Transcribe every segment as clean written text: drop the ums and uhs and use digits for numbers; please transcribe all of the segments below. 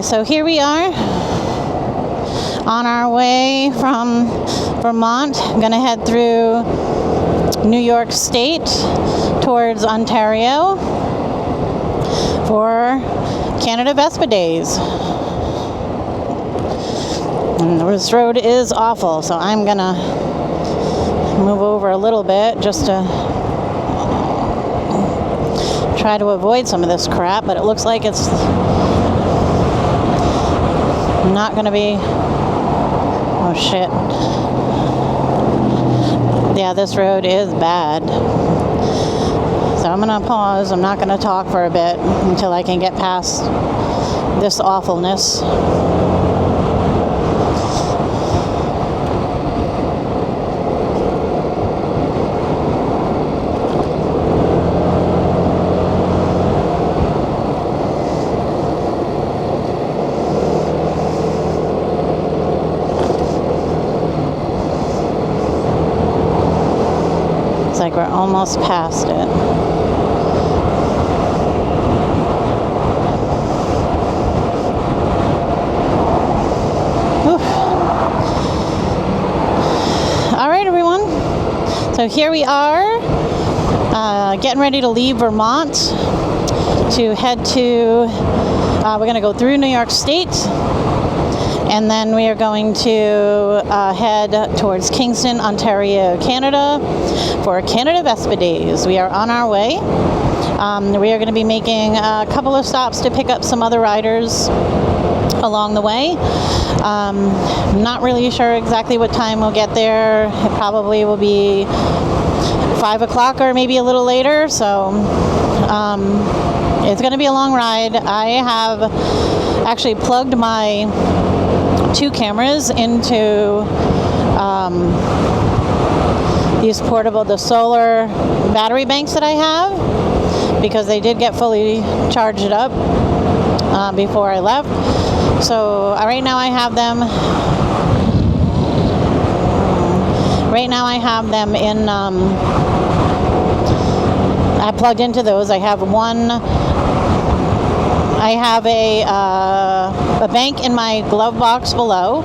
So here we are on our way from Vermont. I'm going to head through New York State towards Ontario for Canada Vespa Days. And this road is awful, so I'm going to move over a little bit just to try to avoid some of this crap, but it looks like it's not going to be... Oh shit. Yeah, this road is bad. So I'm going to pause. I'm not going to talk for a bit until I can get past this awfulness. Like we're almost past it. Oof. All right, everyone. So here we are, getting ready to leave Vermont to head to, we're going to go through New York State, and then we are going to head towards Kingston, Ontario, Canada for Canada Vespa Days. We are on our way. We are going to be making a couple of stops to pick up some other riders along the way. Not really sure exactly what time we'll get there. It probably will be 5 o'clock or maybe a little later. So it's going to be a long ride. I have actually plugged my 2 cameras into these the solar battery banks that I have, because they did get fully charged up before I left. So right now I have them. In. I plugged into those. I have one. I have a bank in my glove box below,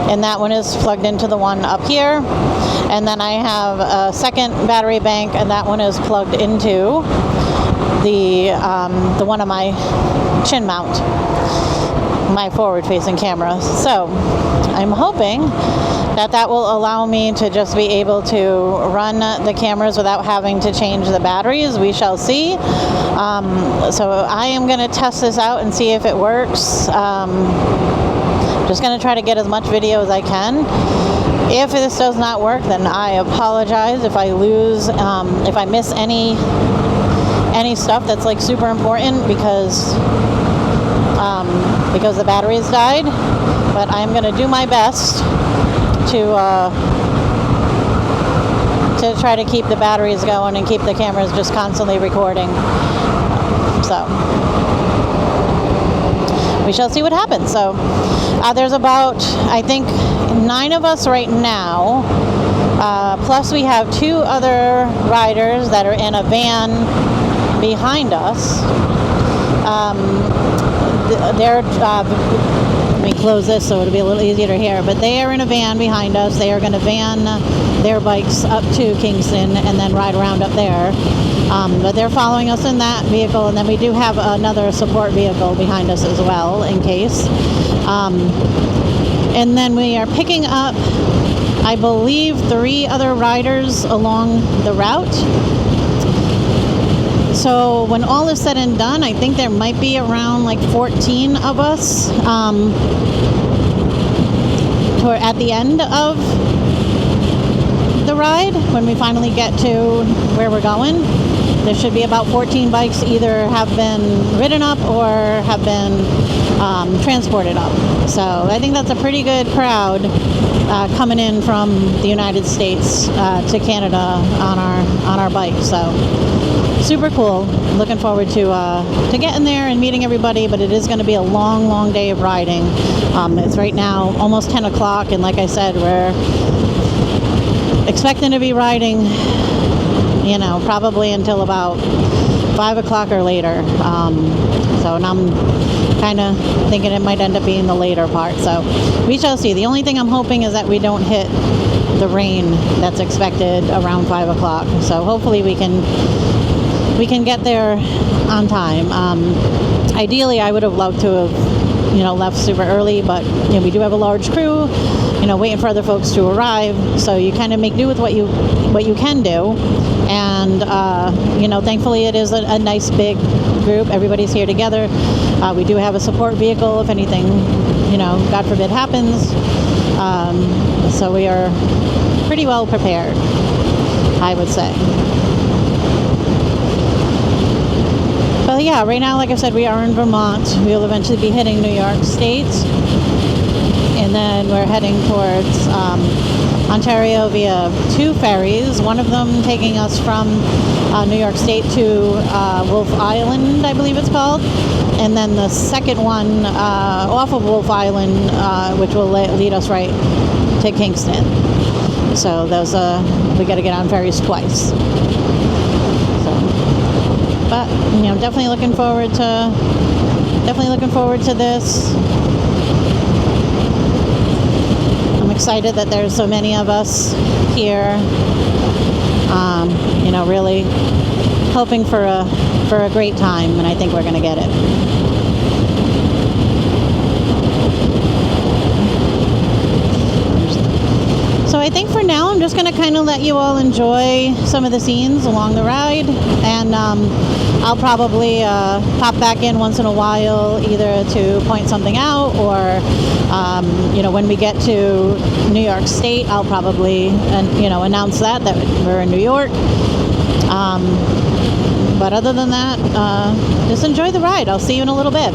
and that one is plugged into the one up here. And then I have a second battery bank, and that one is plugged into the one on my chin mount, my forward-facing camera. So I'm hoping that will allow me to just be able to run the cameras without having to change the batteries. We shall see. So I am going to test this out and see if it works. Just going to try to get as much video as I can. If this does not work, then I apologize if I lose, if I miss any stuff that's like super important because the batteries died. But I'm going to do my best to try to keep the batteries going and keep the cameras just constantly recording. So we shall see what happens. So there's about, I think, 9 of us right now. Plus we have 2 other riders that are in a van behind us. Let me close this so it'll be a little easier to hear. But they are in a van behind us. They are going to van their bikes up to Kingston and then ride around up there. But they're following us in that vehicle, and then we do have another support vehicle behind us as well in case. And then we are picking up, I believe, 3 other riders along the route. So when all is said and done, I think there might be around like 14 of us at the end of the ride when we finally get to where we're going. There should be about 14 bikes either have been ridden up or have been transported up. So I think that's a pretty good crowd coming in from the United States to Canada on our bikes. So super cool. Looking forward to getting there and meeting everybody, but it is going to be a long, long day of riding. It's right now almost 10 o'clock, and like I said, we're expecting to be riding, probably until about 5 o'clock or later. So I'm kind of thinking it might end up being the later part. So we shall see. The only thing I'm hoping is that we don't hit the rain that's expected around 5 o'clock. So hopefully we can get there on time. Ideally, I would have loved to have, left super early, but we do have a large crew, waiting for other folks to arrive. So you kind of make do with what you can do. And thankfully it is a nice big group. Everybody's here together. We do have a support vehicle if anything, God forbid, happens. So we are pretty well prepared, I would say. But yeah, right now, like I said, we are in Vermont. We'll eventually be hitting New York State. And then we're heading towards Ontario via 2 ferries. One of them taking us from New York State to Wolf Island, I believe it's called. And then the second one off of Wolf Island, which will lead us right to Kingston. So those we got to get on ferries twice. But definitely looking forward to this. I'm excited that there's so many of us here. Really hoping for a great time, and I think we're going to get it. So I think for now I'm just going to kind of let you all enjoy some of the scenes along the ride, and I'll probably pop back in once in a while either to point something out or when we get to New York State I'll probably announce that we're in New York. But other than that, just enjoy the ride. I'll see you in a little bit.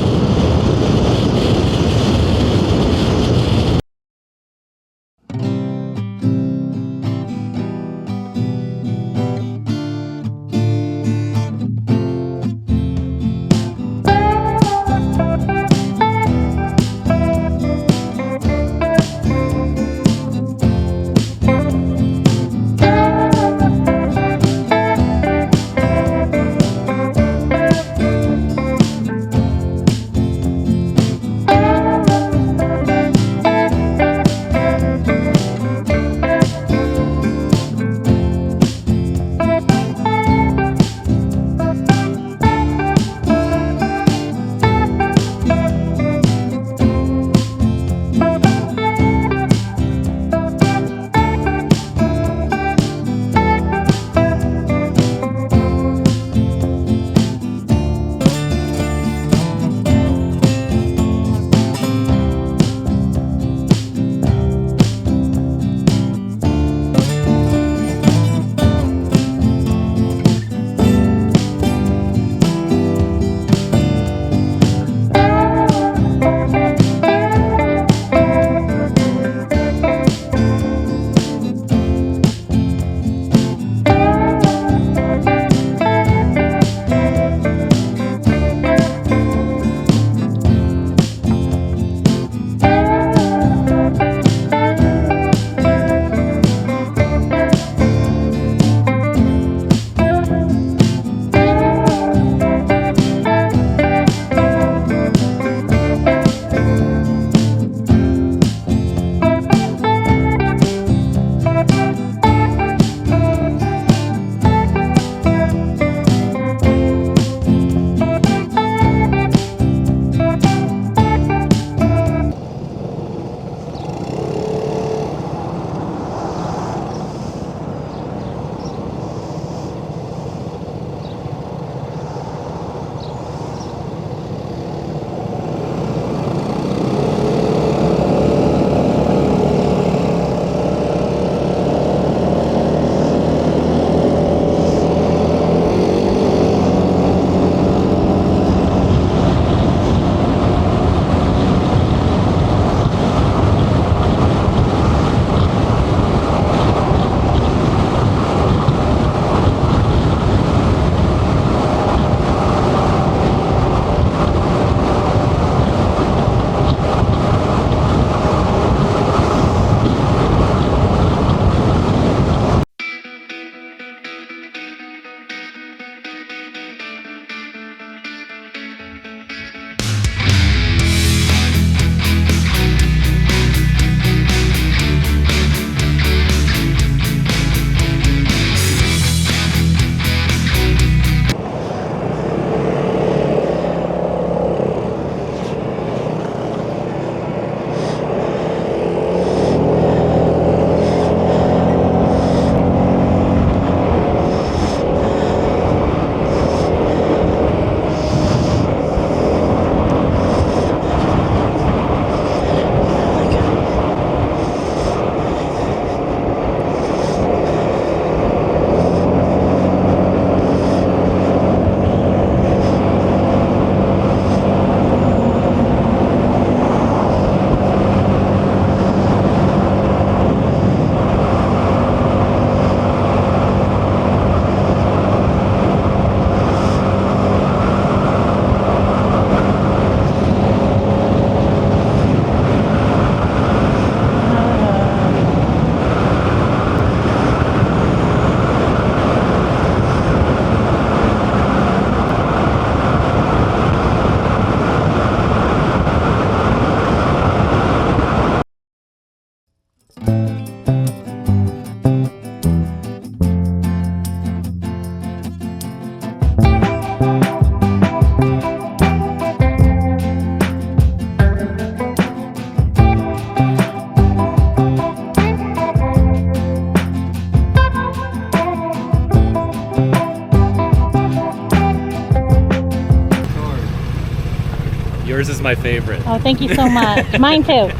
my favorite. Oh, thank you so much. Mine too.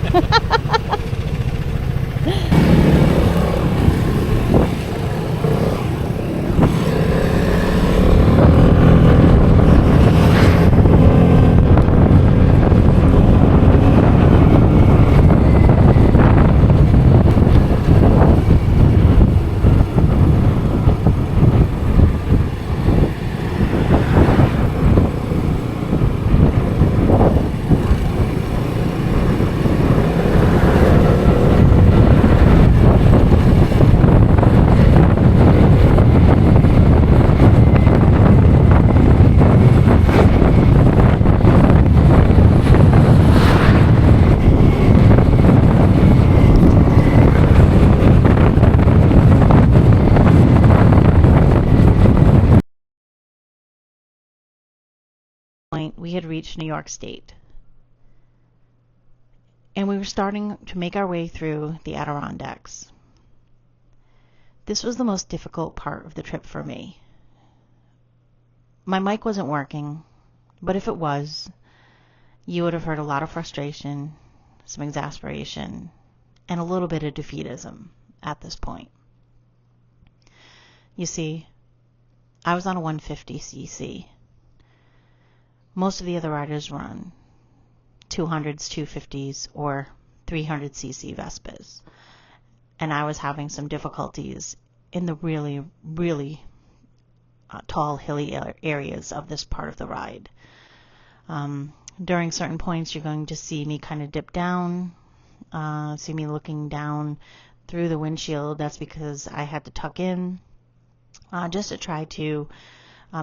We had reached New York State, and we were starting to make our way through the Adirondacks. This was the most difficult part of the trip for me. My mic wasn't working, but if it was, you would have heard a lot of frustration, some exasperation, and a little bit of defeatism at this point. You see, I was on a 150cc. Most of the other riders run 200s, 250s, or 300cc Vespas. And I was having some difficulties in the really, really tall, hilly areas of this part of the ride. During certain points, you're going to see me kind of dip down, see me looking down through the windshield. That's because I had to tuck in just to try to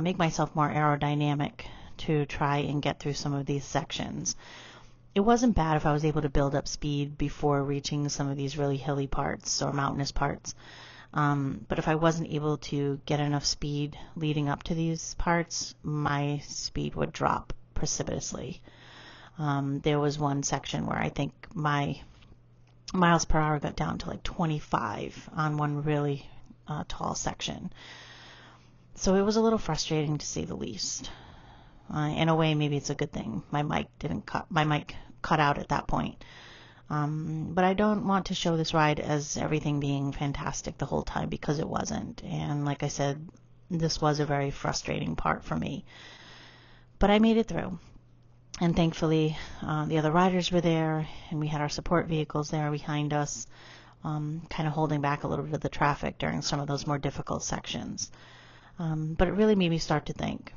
make myself more aerodynamic to try and get through some of these sections. It wasn't bad if I was able to build up speed before reaching some of these really hilly parts or mountainous parts. But if I wasn't able to get enough speed leading up to these parts, my speed would drop precipitously. There was one section where I think my miles per hour got down to like 25 on one really tall section. So it was a little frustrating to say the least. In a way, maybe it's a good thing. My mic cut out at that point. But I don't want to show this ride as everything being fantastic the whole time, because it wasn't. And like I said, this was a very frustrating part for me. But I made it through. And thankfully, the other riders were there, and we had our support vehicles there behind us, kind of holding back a little bit of the traffic during some of those more difficult sections. But it really made me start to think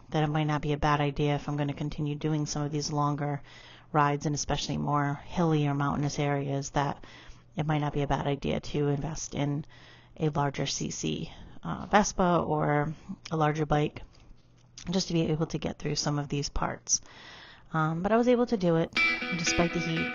that it might not be a bad idea, if I'm going to continue doing some of these longer rides, and especially more hilly or mountainous areas, that it might not be a bad idea to invest in a larger CC Vespa or a larger bike, just to be able to get through some of these parts. But I was able to do it despite the heat.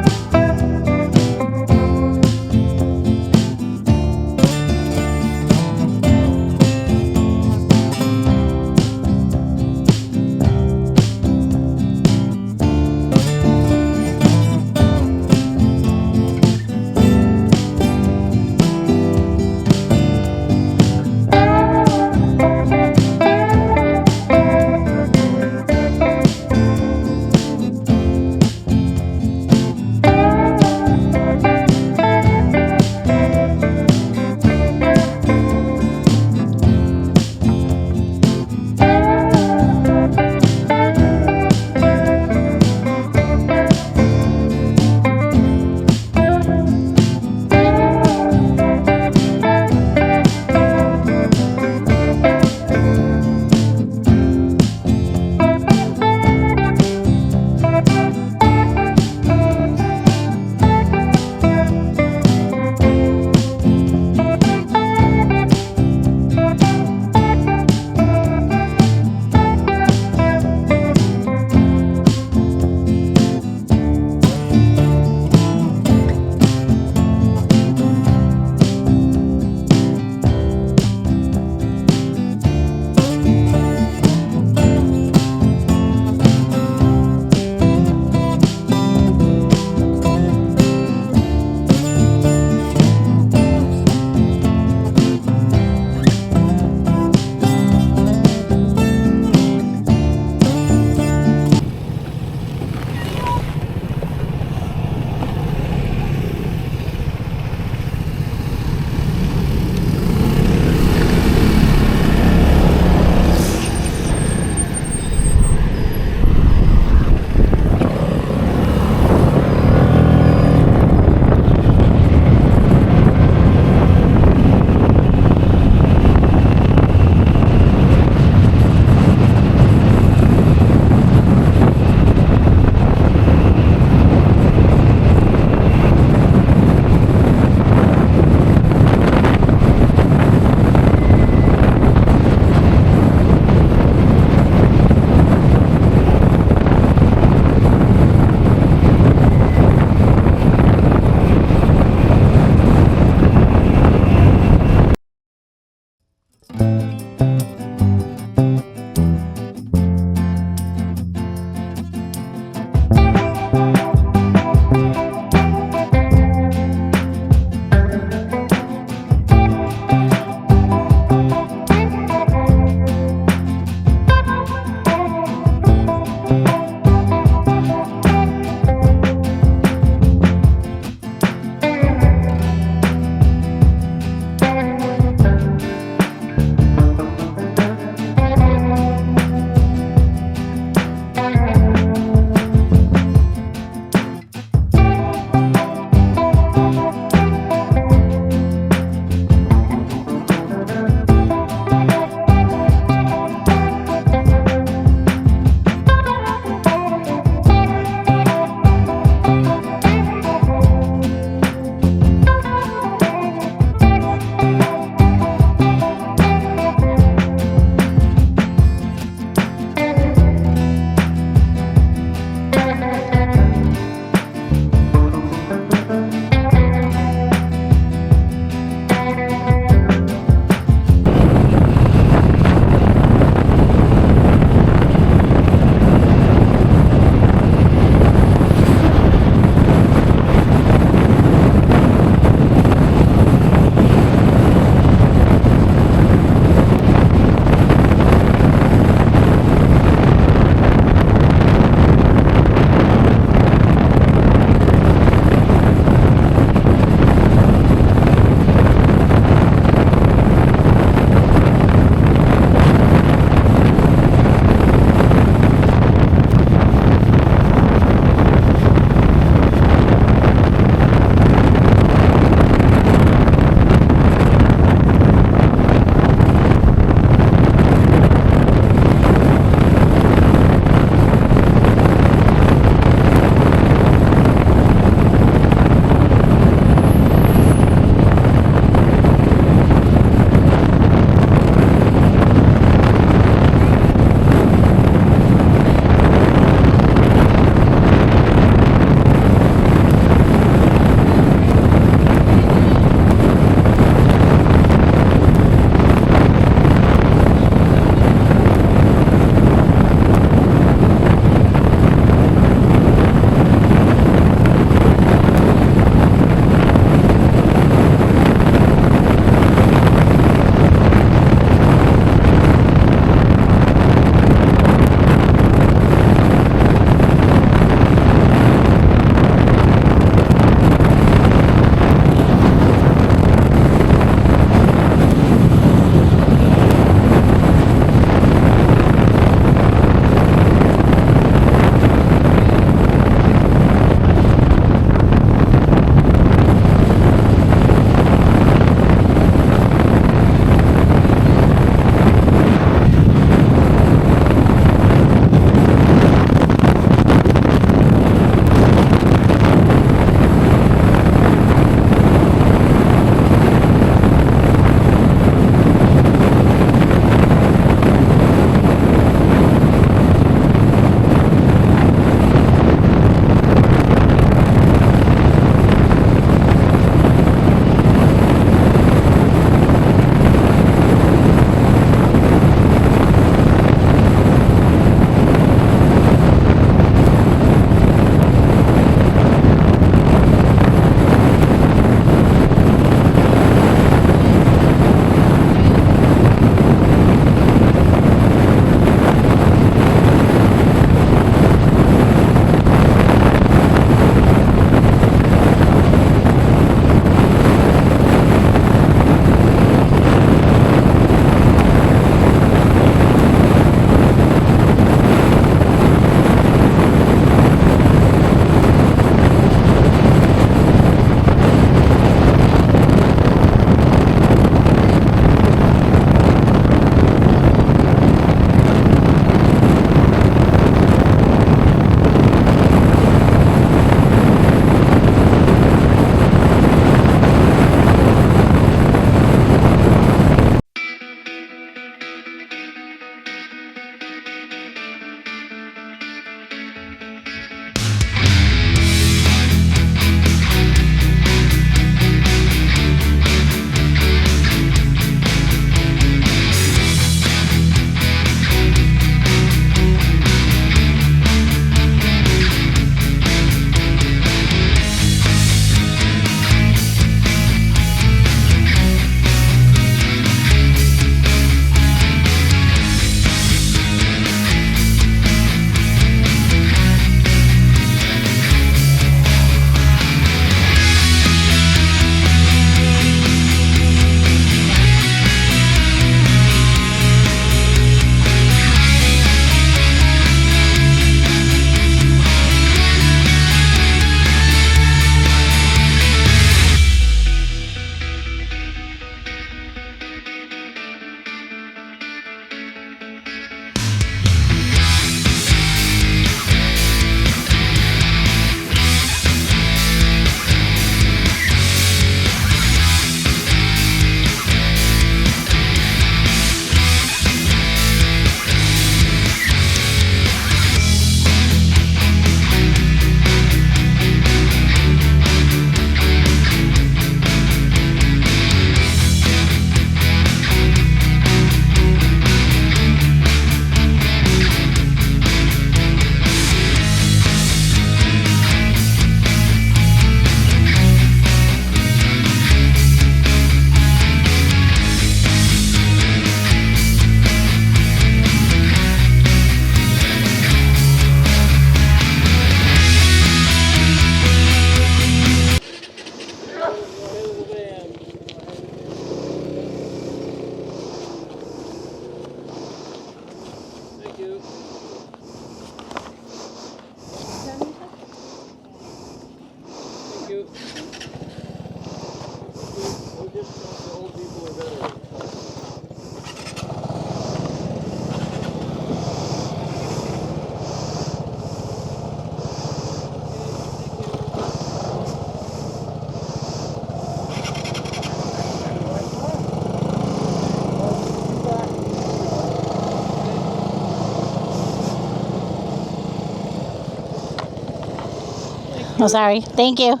Oh, sorry. Thank you.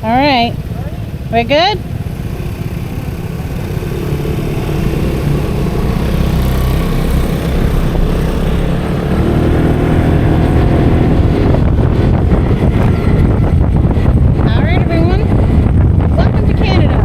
All right. We're good? All right, everyone. Welcome to Canada.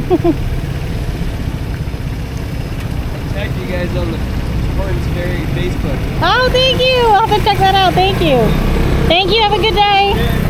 Tag you guys on the Hornsberry Facebook. Oh, thank you. I'll have to check that out. Thank you. Thank you. Have a good day. Yeah.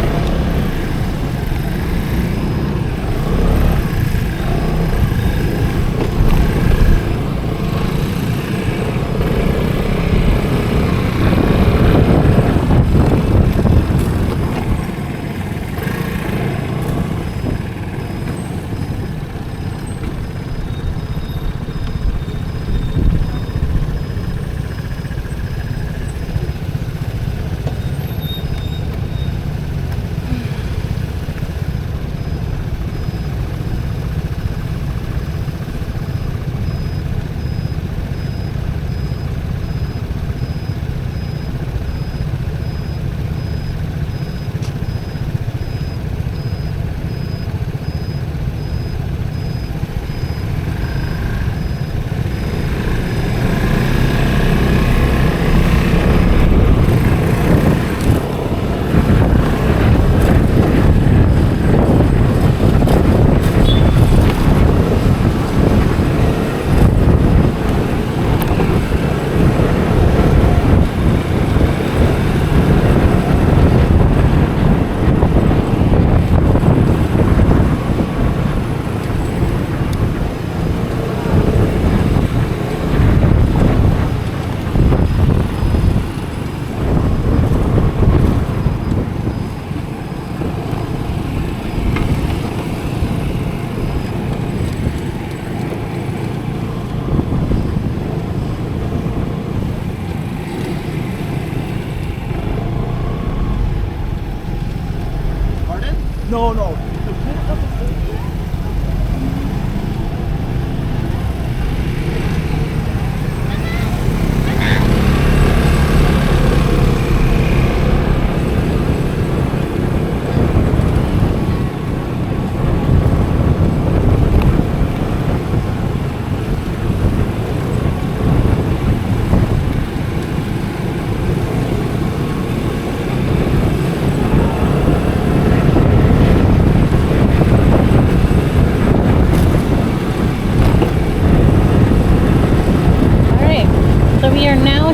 No, no.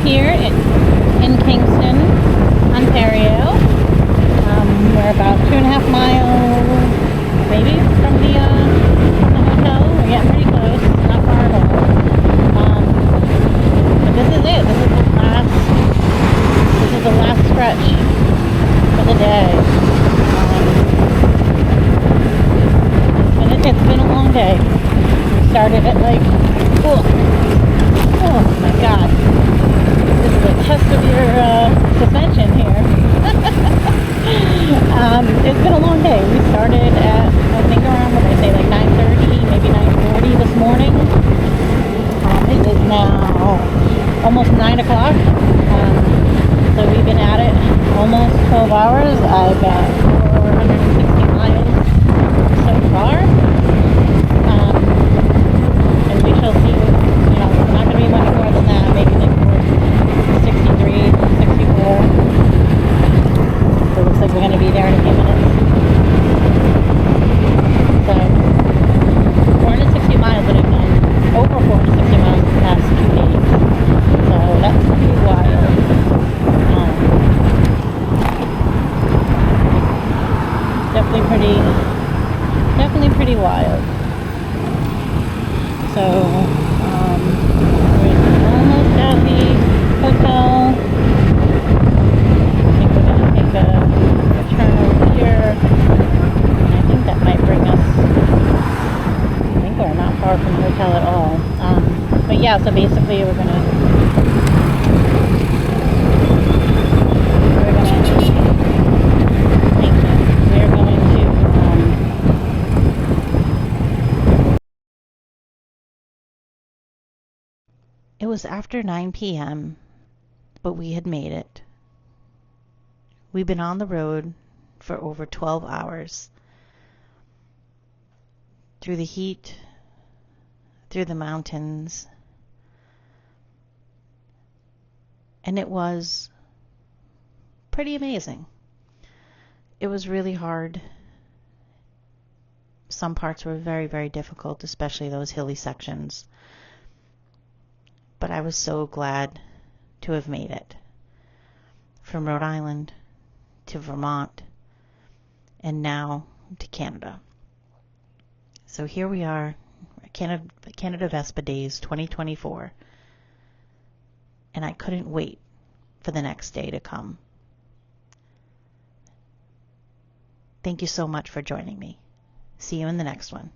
Here in Kingston, Ontario. We're about 2.5 miles, maybe, from the hotel. We're getting pretty close, not far at all. But this is it. This is the last stretch for the day. And it's been a long day. We started at like, oh my God. This is a test of your suspension here. It's been a long day. We started at, I think around, what did I say, like 9:30, maybe 9:40 this morning. It is now almost 9 o'clock. So we've been at it almost 12 hours. I've got 460 miles so far. And we shall see, it's not going to be much more than that, maybe like 63, 64. So it looks like we're going to be there in a few minutes. So, 460 miles that I've done, over 460 miles in the past 2 days. So that's pretty wild. Definitely pretty wild. So, we're almost at the hotel. I think we're going to take a turn over here. And I think that might bring us, I think we're not far from the hotel at all. But yeah, so basically we're going to It was after 9 p.m., but we had made it. We've been on the road for over 12 hours. Through the heat, through the mountains. And it was pretty amazing. It was really hard. Some parts were very, very difficult, especially those hilly sections. But I was so glad to have made it. From Rhode Island to Vermont and now to Canada. So here we are, Canada Vespa Days 2024. And I couldn't wait for the next day to come. Thank you so much for joining me. See you in the next one.